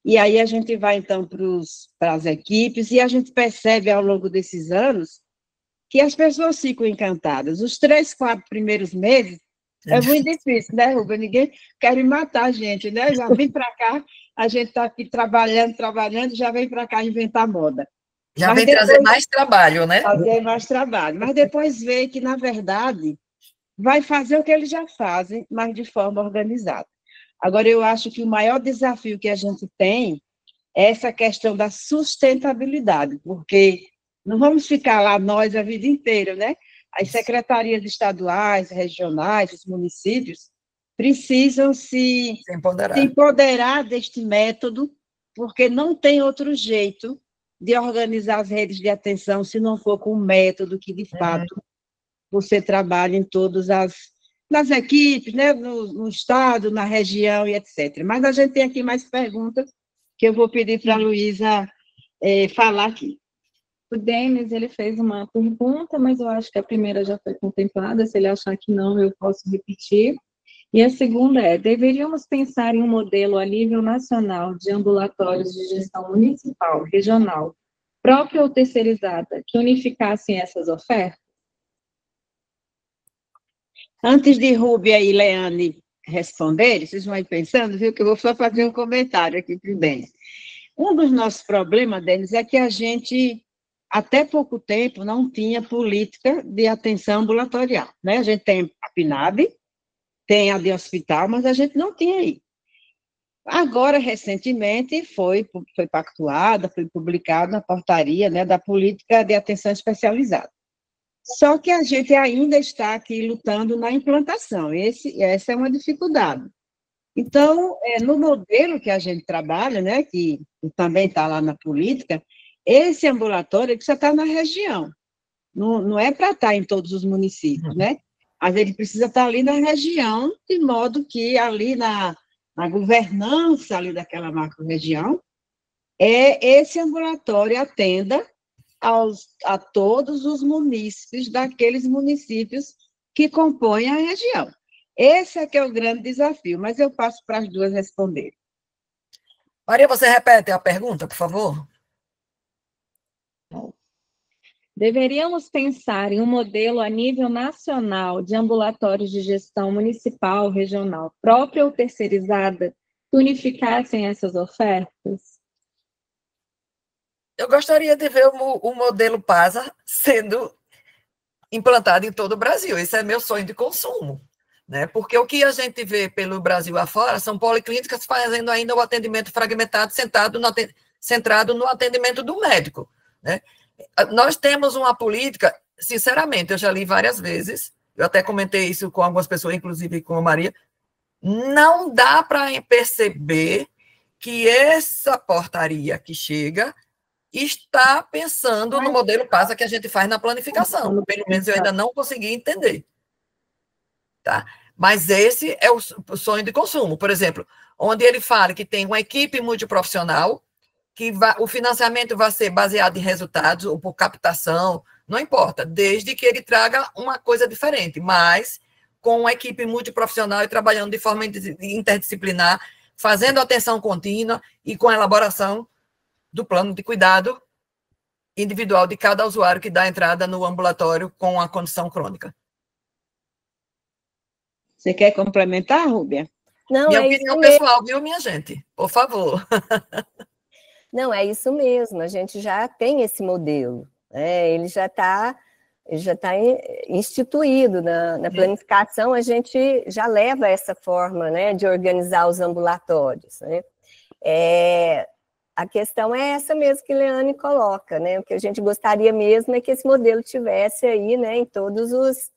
A: E aí a gente vai, então, para as equipes, e a gente percebe, ao longo desses anos, que as pessoas ficam encantadas. Os 3, 4 primeiros meses é muito difícil, né, Rubem? Ninguém quer matar a gente, né? Já vem para cá, a gente está aqui trabalhando, já vem para cá inventar moda.
C: Já vem trazer mais trabalho, né?
A: Fazer mais trabalho. Mas depois vê que, na verdade, vai fazer o que eles já fazem, mas de forma organizada. Agora, eu acho que o maior desafio que a gente tem é essa questão da sustentabilidade, porque não vamos ficar lá nós a vida inteira, né? As secretarias estaduais, regionais, os municípios precisam se empoderar deste método, porque não tem outro jeito de organizar as redes de atenção se não for com um método que, de fato, você trabalha em todas nas equipes, né, no estado, na região e etc. Mas a gente tem aqui mais perguntas que eu vou pedir para a Luísa falar aqui.
D: O Denis, ele fez uma pergunta, mas eu acho que a primeira já foi contemplada. Se ele achar que não, eu posso repetir. E a segunda é: deveríamos pensar em um modelo a nível nacional de ambulatórios de gestão municipal, regional, própria ou terceirizada, que unificassem essas ofertas?
A: Antes de Rúbia e Leane responderem, vocês vão aí pensando, viu, que eu vou só fazer um comentário aqui para o Denis. Um dos nossos problemas, Denis, é que a gente, até pouco tempo, não tinha política de atenção ambulatorial, né? A gente tem a PNAB, tem a de hospital, mas a gente não tinha aí. Agora, recentemente, foi pactuada, foi publicada a portaria, né, da política de atenção especializada. Só que a gente ainda está aqui lutando na implantação, essa é uma dificuldade. Então, no modelo que a gente trabalha, né, que também está lá na política, esse ambulatório precisa estar na região, não é para estar em todos os municípios, né? Mas ele precisa estar ali na região, de modo que ali na governança ali daquela macro-região, esse ambulatório atenda a todos os munícipes daqueles municípios que compõem a região. Esse é que é o grande desafio, mas eu passo para as duas responderem.
C: Maria, você repete a pergunta, por favor?
D: Deveríamos pensar em um modelo a nível nacional de ambulatórios de gestão municipal, regional, própria ou terceirizada, que unificassem essas ofertas?
C: Eu gostaria de ver o modelo PASA sendo implantado em todo o Brasil. Esse é meu sonho de consumo, né? Porque o que a gente vê pelo Brasil afora são policlínicas fazendo ainda o atendimento fragmentado, centrado no atendimento do médico, né? Nós temos uma política, sinceramente, eu já li várias vezes, eu até comentei isso com algumas pessoas, inclusive com a Maria, não dá para perceber que essa portaria que chega está pensando no modelo PASA que a gente faz na planificação. Pelo menos eu ainda não consegui entender. Tá? Mas esse é o sonho de consumo. Por exemplo, onde ele fala que tem uma equipe multiprofissional, que o financiamento vai ser baseado em resultados ou por captação, não importa, desde que ele traga uma coisa diferente, mas com uma equipe multiprofissional e trabalhando de forma interdisciplinar, fazendo atenção contínua e com a elaboração do plano de cuidado individual de cada usuário que dá entrada no ambulatório com a condição crônica.
A: Você quer complementar, Rúbia?
F: Não,
C: minha
F: é
C: opinião
F: isso
C: pessoal, viu, minha gente? Por favor.
F: Não, é isso mesmo, a gente já tem esse modelo, né? Ele já está instituído na planificação, a gente já leva essa forma, né, de organizar os ambulatórios, né? A questão é essa mesmo que Leane coloca, né? O que a gente gostaria mesmo é que esse modelo tivesse aí, né, em todos os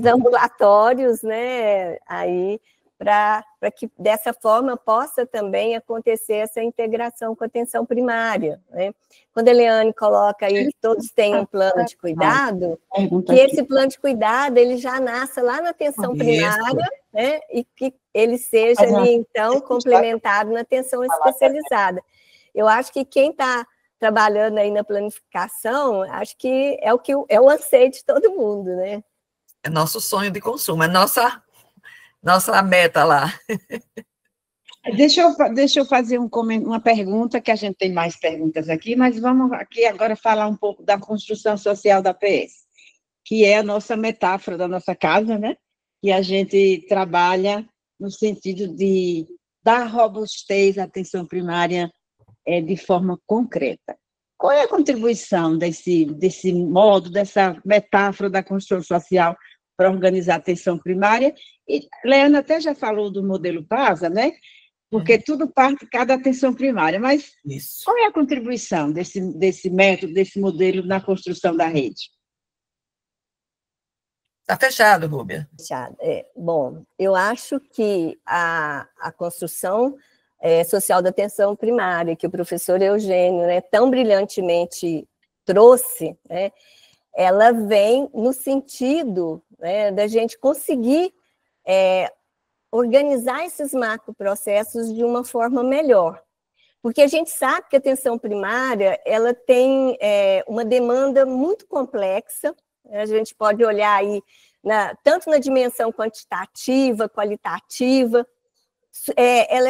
F: ambulatórios, né, aí, para que dessa forma possa também acontecer essa integração com a atenção primária, né? Quando a Leane coloca aí que todos têm um plano de cuidado, que esse plano de cuidado ele já nasça lá na atenção primária, né? E que ele seja ali, então, complementado na atenção especializada. Eu acho que quem está trabalhando aí na planificação, acho que é o anseio de todo mundo, né?
C: É nosso sonho de consumo, é nossa meta lá.
A: Deixa eu fazer uma pergunta, que a gente tem mais perguntas aqui, mas vamos aqui agora falar um pouco da construção social da PS, que é a nossa metáfora da nossa casa, né? Que a gente trabalha no sentido de dar robustez à atenção primária de forma concreta. Qual é a contribuição desse modo, dessa metáfora da construção social para organizar a atenção primária? E Leana até já falou do modelo PASA, né? Porque tudo parte de cada atenção primária, mas qual é a contribuição desse método, desse modelo na construção da rede?
C: Está fechado, Rúbia.
F: Fechado. Bom, eu acho que a construção social da atenção primária, que o professor Eugênio, né, tão brilhantemente trouxe, né, ela vem no sentido, né, da gente conseguir organizar esses macroprocessos de uma forma melhor. Porque a gente sabe que a atenção primária ela tem uma demanda muito complexa, né, a gente pode olhar aí tanto na dimensão quantitativa, qualitativa, ela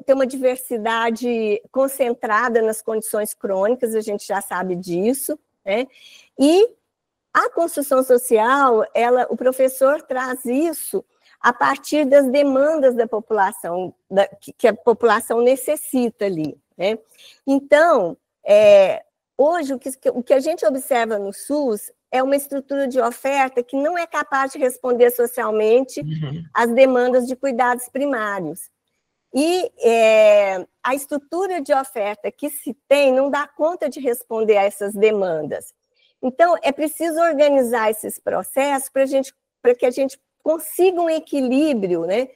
F: tem uma diversidade concentrada nas condições crônicas, a gente já sabe disso, né? E a construção social, o professor traz isso a partir das demandas da população, que a população necessita ali, né? Então, hoje, o que a gente observa no SUS é uma estrutura de oferta que não é capaz de responder socialmente às demandas de cuidados primários. E a estrutura de oferta que se tem não dá conta de responder a essas demandas. Então, é preciso organizar esses processos para que a gente consiga um equilíbrio, né,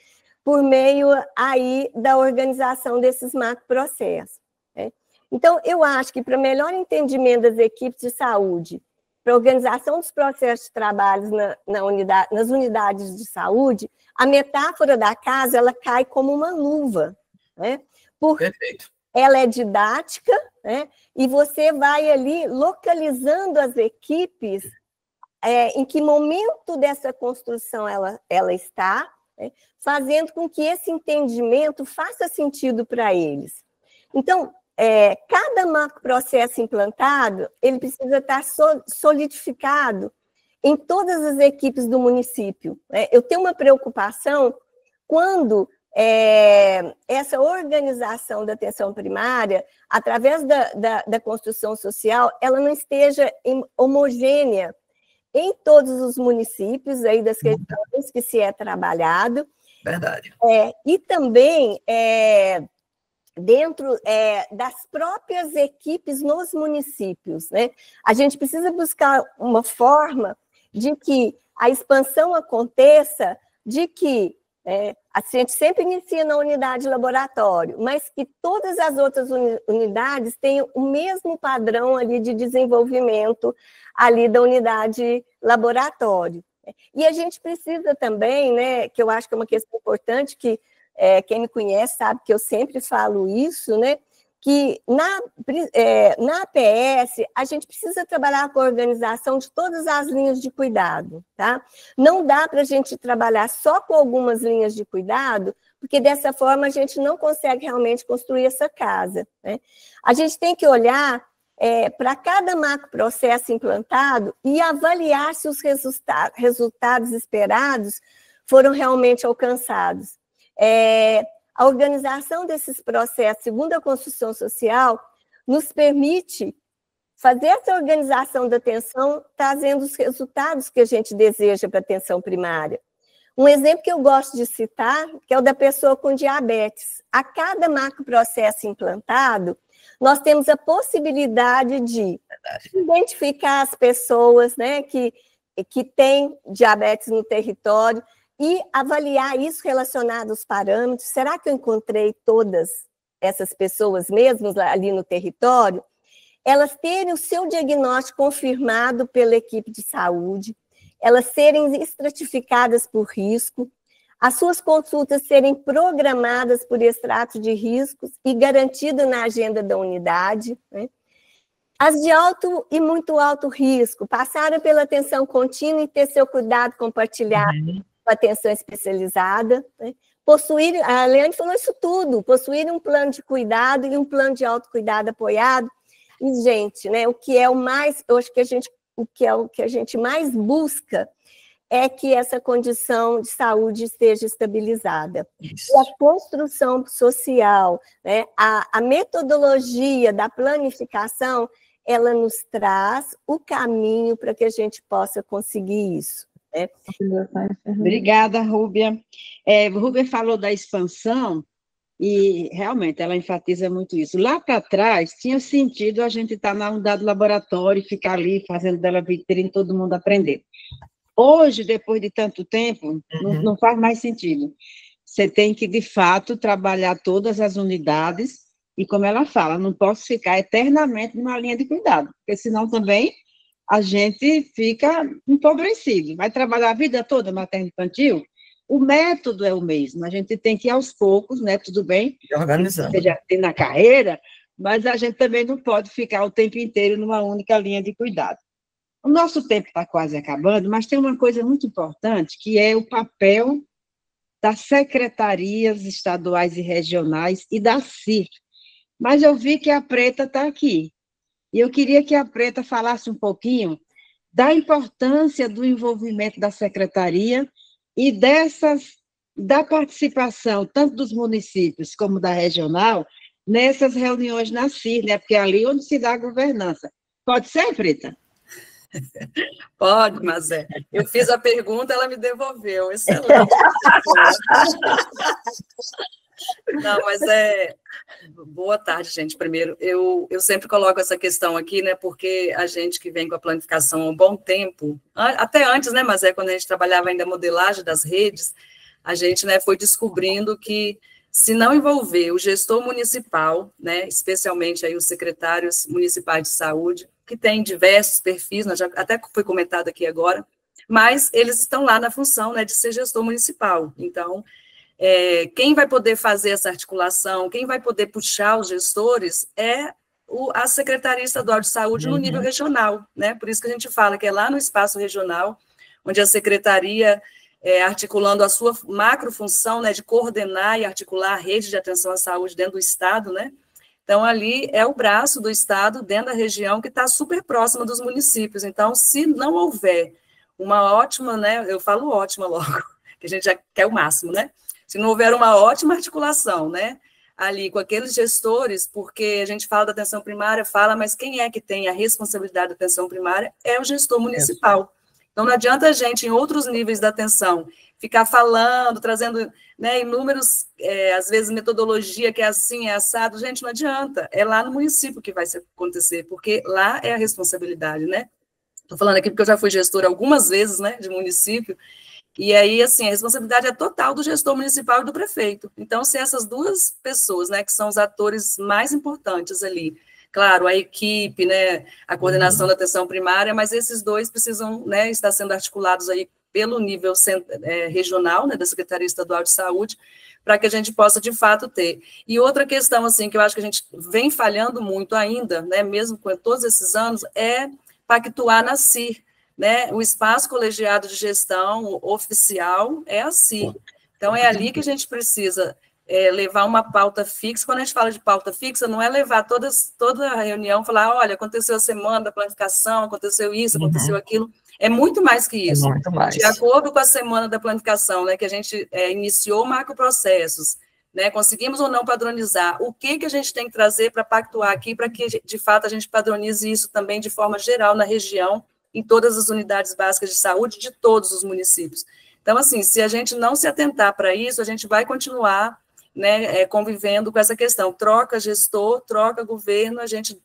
F: por meio aí da organização desses macroprocessos, né? Então, eu acho que para melhor entendimento das equipes de saúde, para a organização dos processos de trabalho nas unidades de saúde, a metáfora da casa, ela cai como uma luva, né? Porque
C: Perfeito.
F: ela é didática, né? E você vai ali localizando as equipes em que momento dessa construção ela está, né? Fazendo com que esse entendimento faça sentido para eles. Então, cada macroprocesso implantado, ele precisa estar solidificado em todas as equipes do município, né? Eu tenho uma preocupação quando essa organização da atenção primária, através da construção social, ela não esteja homogênea em todos os municípios aí das questões que se é trabalhado.
C: Verdade.
F: E também dentro das próprias equipes nos municípios, né? A gente precisa buscar uma forma de que a expansão aconteça, de que a gente sempre inicia na unidade laboratório, mas que todas as outras unidades tenham o mesmo padrão ali de desenvolvimento ali da unidade laboratório. E a gente precisa também, né, que eu acho que é uma questão importante, que quem me conhece sabe que eu sempre falo isso, né, que na APS a gente precisa trabalhar com a organização de todas as linhas de cuidado, tá? Não dá para a gente trabalhar só com algumas linhas de cuidado, porque dessa forma a gente não consegue realmente construir essa casa, né? A gente tem que olhar para cada macroprocesso implantado e avaliar se os resultados esperados foram realmente alcançados. A organização desses processos, segundo a construção social, nos permite fazer essa organização da atenção, trazendo os resultados que a gente deseja para a atenção primária. Um exemplo que eu gosto de citar, que é o da pessoa com diabetes. A cada macroprocesso implantado, nós temos a possibilidade de identificar as pessoas, né, que têm diabetes no território, e avaliar isso relacionado aos parâmetros. Será que eu encontrei todas essas pessoas mesmo ali no território? Elas terem o seu diagnóstico confirmado pela equipe de saúde, elas serem estratificadas por risco, as suas consultas serem programadas por extrato de riscos e garantidas na agenda da unidade, né? As de alto e muito alto risco passaram pela atenção contínua e ter seu cuidado compartilhado, atenção especializada, né? Possuir, a Leane falou isso tudo, possuir um plano de cuidado e um plano de autocuidado apoiado. E, gente, né, o que é o mais, eu acho que o que a gente mais busca é que essa condição de saúde esteja estabilizada.
C: Isso.
F: E a construção social, né, a metodologia da planificação, ela nos traz o caminho para que a gente possa conseguir isso.
A: Obrigada, Rúbia. Rúbia falou da expansão e, realmente, ela enfatiza muito isso. Lá para trás, tinha sentido a gente estar na unidade do laboratório e ficar ali fazendo dela vitrine, todo mundo aprender. Hoje, depois de tanto tempo, não faz mais sentido. Você tem que, de fato, trabalhar todas as unidades e, como ela fala, não posso ficar eternamente numa linha de cuidado, porque senão também a gente fica empobrecido. Vai trabalhar a vida toda materno-infantil, o método é o mesmo, a gente tem que ir aos poucos, né, tudo bem,
C: Organizando.
A: você já tem na carreira, mas a gente também não pode ficar o tempo inteiro numa única linha de cuidado. O nosso tempo está quase acabando, mas tem uma coisa muito importante, que é o papel das secretarias estaduais e regionais e da CIR. Mas eu vi que a Preta está aqui. E eu queria que a Preta falasse um pouquinho da importância do envolvimento da secretaria e da participação, tanto dos municípios como da regional, nessas reuniões na CIR, né? Porque é ali onde se dá a governança. Pode ser, Preta?
C: Pode, mas eu fiz a pergunta, ela me devolveu. Excelente.
G: Não, mas boa tarde, gente. Primeiro, eu sempre coloco essa questão aqui, né? Porque a gente que vem com a planificação há um bom tempo, até antes, né? Mas quando a gente trabalhava ainda a modelagem das redes, a gente, né, foi descobrindo que se não envolver o gestor municipal, né, especialmente aí os secretários municipais de saúde, que tem diversos perfis, até foi comentado aqui agora, mas eles estão lá na função, né, de ser gestor municipal. Então, quem vai poder fazer essa articulação, quem vai poder puxar os gestores é a Secretaria Estadual de Saúde no nível regional, né? Por isso que a gente fala que é lá no espaço regional, onde a secretaria, articulando a sua macrofunção, né, de coordenar e articular a rede de atenção à saúde dentro do Estado, né? Então, ali é o braço do Estado dentro da região que está super próxima dos municípios. Então, se não houver uma ótima, né, eu falo ótima logo, que a gente já quer o máximo, né? Se não houver uma ótima articulação, né, ali com aqueles gestores, porque a gente fala da atenção primária, mas quem é que tem a responsabilidade da atenção primária é o gestor municipal. Então, não adianta a gente, em outros níveis da atenção, ficar falando, trazendo, né, inúmeros, às vezes, metodologia que é assim, é assado. Gente, não adianta. É lá no município que vai acontecer, porque lá é a responsabilidade, né? Estou falando aqui porque eu já fui gestora algumas vezes, né, de município, e aí, assim, a responsabilidade é total do gestor municipal e do prefeito. Então, se essas duas pessoas, né, que são os atores mais importantes ali, claro, a equipe, né, a coordenação da atenção primária, mas esses dois precisam, né, estar sendo articulados aí pelo nível regional, né, da Secretaria Estadual de Saúde, para que a gente possa, de fato, ter. E outra questão, assim, que eu acho que a gente vem falhando muito ainda, né, mesmo com todos esses anos, é pactuar na CIR, né, o espaço colegiado de gestão oficial é a CIR. Então, é ali que a gente precisa levar uma pauta fixa. Quando a gente fala de pauta fixa, não é levar toda a reunião e falar, olha, aconteceu a semana da planificação, aconteceu isso, aconteceu aquilo. É muito mais que isso.
C: Muito mais.
G: De acordo com a semana da planificação, né, que a gente iniciou macroprocessos, né, conseguimos ou não padronizar, o que a gente tem que trazer para pactuar aqui, para que, de fato, a gente padronize isso também de forma geral na região, em todas as unidades básicas de saúde de todos os municípios. Então, assim, se a gente não se atentar para isso, a gente vai continuar, né, convivendo com essa questão. Troca gestor, troca governo, a gente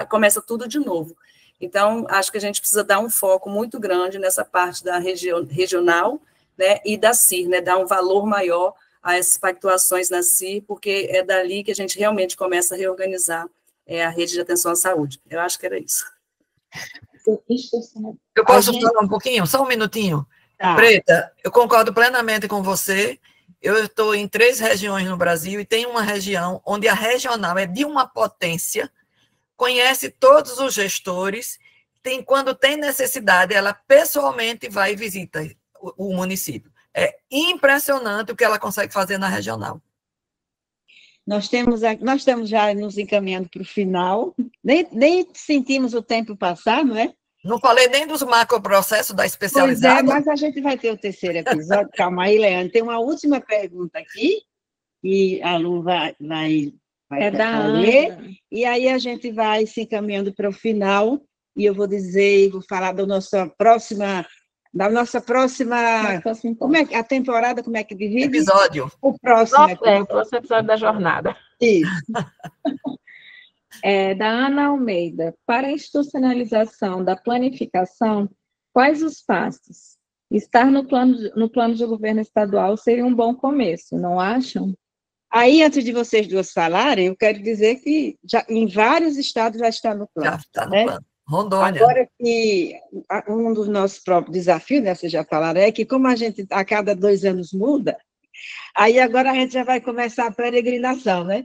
G: começa tudo de novo. Então, acho que a gente precisa dar um foco muito grande nessa parte da regional, né, e da CIR, né, dar um valor maior a essas pactuações na CIR, porque é dali que a gente realmente começa a reorganizar a rede de atenção à saúde. Eu acho que era isso.
C: Eu posso falar um pouquinho? Só um minutinho? Tá. Preta, eu concordo plenamente com você. Eu estou em 3 regiões no Brasil e tem uma região onde a regional é de uma potência, conhece todos os gestores, quando tem necessidade, ela pessoalmente vai e visita o município. É impressionante o que ela consegue fazer na regional.
A: Nós estamos já nos encaminhando para o final, nem sentimos o tempo passar, não é?
C: Não falei nem dos macroprocessos da especializada.
A: Pois mas a gente vai ter o terceiro episódio. Calma aí, Leandro. Tem uma última pergunta aqui, que a Lu vai ler, e aí a gente vai se encaminhando para o final, e eu vou falar da nossa próxima... Como é a temporada, como é que divide?
C: Episódio.
A: O próximo
D: episódio da jornada.
A: Isso.
D: Da Ana Almeida. Para a institucionalização da planificação, quais os passos? Estar no plano de governo estadual seria um bom começo, não acham?
A: Aí, antes de vocês duas falarem, eu quero dizer que em vários estados já está no plano.
C: Já está no plano. Rondônia.
A: Agora que um dos nossos próprios desafios, né, vocês já falaram, é que como a gente a cada 2 anos muda, aí agora a gente já vai começar a peregrinação, né?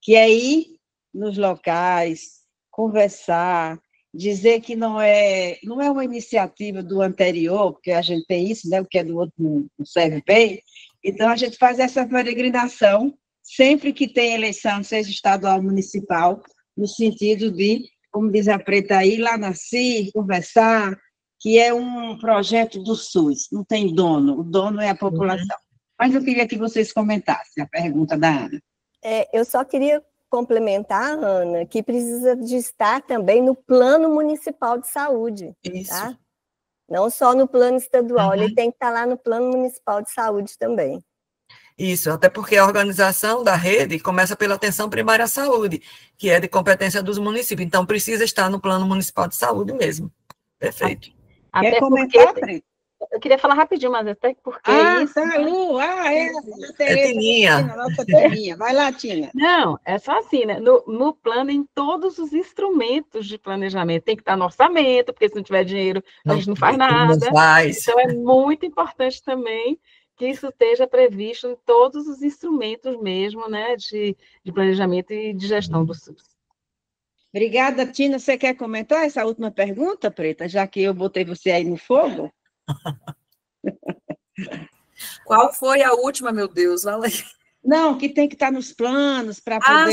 A: Que é ir nos locais, conversar, dizer que não é uma iniciativa do anterior, porque a gente tem isso, né? O que é do outro não serve bem. Então, a gente faz essa peregrinação sempre que tem eleição, seja estadual ou municipal, no sentido de, como diz a Preta aí, lá na CIR, conversar, que é um projeto do SUS, não tem dono, o dono é a população. Mas eu queria que vocês comentassem a pergunta da Ana.
F: Eu só queria complementar, Ana, que precisa de estar também no plano municipal de saúde.
C: Isso.
F: Tá? Não só no plano estadual, ele tem que estar lá no plano municipal de saúde também.
C: Isso, até porque a organização da rede começa pela atenção primária à saúde, que é de competência dos municípios, então precisa estar no plano municipal de saúde mesmo. Perfeito.
A: Quer
H: Até
A: comentar,
H: porque,
A: Preta?
H: eu queria falar rapidinho, mas até porque isso...
A: Tá, Lu, é a Tereza
C: Tininha.
A: Cristina, nossa Tininha. Vai lá, Tina.
H: Não, é só assim, né? No plano, em todos os instrumentos de planejamento, tem que estar no orçamento, porque se não tiver dinheiro, a gente não faz nada.
C: Não faz.
H: Então, é muito importante também que isso esteja previsto em todos os instrumentos mesmo, né, de planejamento e de gestão do SUS.
A: Obrigada, Tina. Você quer comentar essa última pergunta, Preta, já que eu botei você aí no fogo?
G: Qual foi a última, meu Deus? Fala aí.
A: Não, que tem que estar nos planos para poder...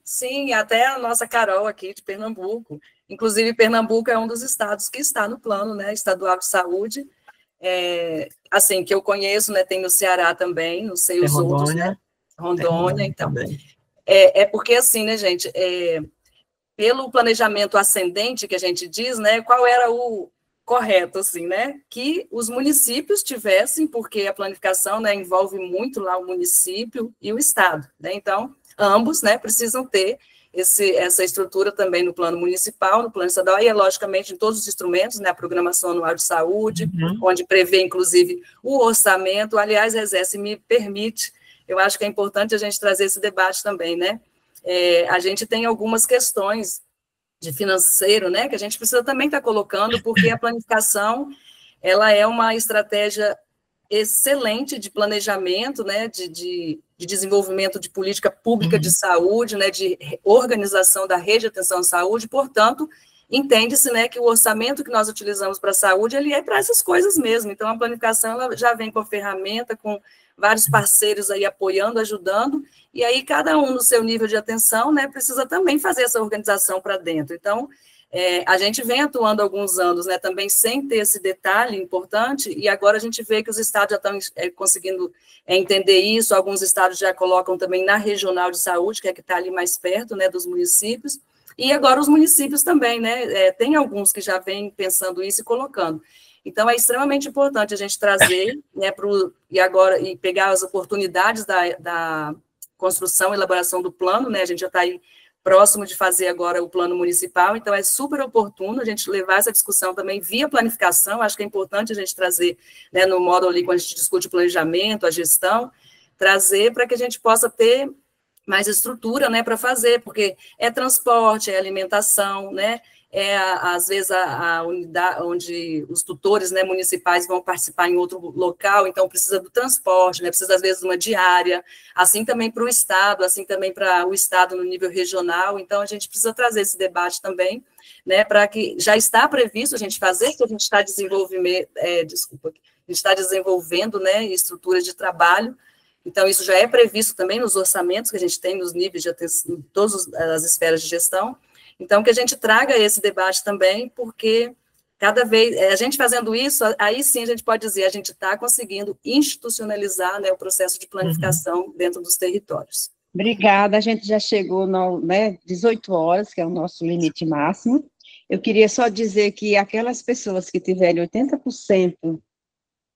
G: Sim, até a nossa Carol aqui de Pernambuco. Inclusive, Pernambuco é um dos estados que está no plano, né, estadual de saúde. Assim, que eu conheço, né, tem no Ceará também, não sei os outros, né? Rondônia, então.
C: Também.
G: Porque assim, né, gente, pelo planejamento ascendente que a gente diz, né, qual era o correto, assim, né, que os municípios tivessem, porque a planificação, né, envolve muito lá o município e o estado, né, então, ambos, né, precisam ter essa estrutura também no plano municipal, no plano estadual, e logicamente em todos os instrumentos, né, a programação anual de saúde, onde prevê, inclusive, o orçamento. Aliás, Rezé, se me permite, eu acho que é importante a gente trazer esse debate também, né, a gente tem algumas questões de financeiro, né, que a gente precisa também estar colocando, porque a planificação, ela é uma estratégia excelente de planejamento, né, de desenvolvimento de política pública de saúde, né, de organização da rede de atenção à saúde, portanto, entende-se, né, que o orçamento que nós utilizamos para a saúde, ele é para essas coisas mesmo, então a planificação, ela já vem com a ferramenta, com vários parceiros aí apoiando, ajudando, e aí cada um no seu nível de atenção, né, precisa também fazer essa organização para dentro. Então, a gente vem atuando há alguns anos, né, também sem ter esse detalhe importante, e agora a gente vê que os estados já estão conseguindo entender isso, alguns estados já colocam também na regional de saúde, que é que está ali mais perto, né, dos municípios, e agora os municípios também, né, tem alguns que já vêm pensando isso e colocando. Então, é extremamente importante a gente trazer, né, e pegar as oportunidades da construção e elaboração do plano, né, a gente já está aí próximo de fazer agora o plano municipal, então é super oportuno a gente levar essa discussão também via planificação, acho que é importante a gente trazer, né, no módulo ali, quando a gente discute o planejamento, a gestão, trazer para que a gente possa ter mais estrutura, né, para fazer, porque é transporte, é alimentação, né, às vezes a unidade onde os tutores, né, municipais vão participar em outro local, então precisa do transporte, né, precisa às vezes de uma diária, assim também para o estado, assim também para o estado no nível regional, então a gente precisa trazer esse debate também, né, para que já está previsto a gente fazer, que a gente está desenvolvendo, né, estruturas de trabalho. Então, isso já é previsto também nos orçamentos que a gente tem nos níveis de atenção, em todas as esferas de gestão. Então, que a gente traga esse debate também, porque cada vez, a gente fazendo isso, aí sim a gente pode dizer, a gente está conseguindo institucionalizar, né, o processo de planificação dentro dos territórios.
A: Obrigada, a gente já chegou, 18 horas, que é o nosso limite máximo. Eu queria só dizer que aquelas pessoas que tiverem 80%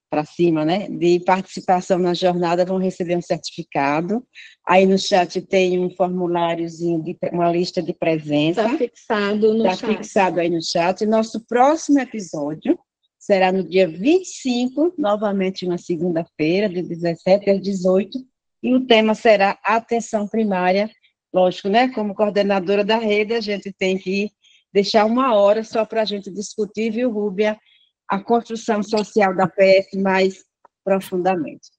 A: para cima, né, de participação na jornada vão receber um certificado. Aí no chat tem um formuláriozinho, uma lista de presença.
D: Está fixado no chat.
A: Está fixado aí no chat. Nosso próximo episódio será no dia 25, novamente uma segunda-feira, de 17 às 18, e o tema será atenção primária. Lógico, né, como coordenadora da rede, a gente tem que deixar uma hora só para a gente discutir, viu, Rúbia, a construção social da PF mais profundamente.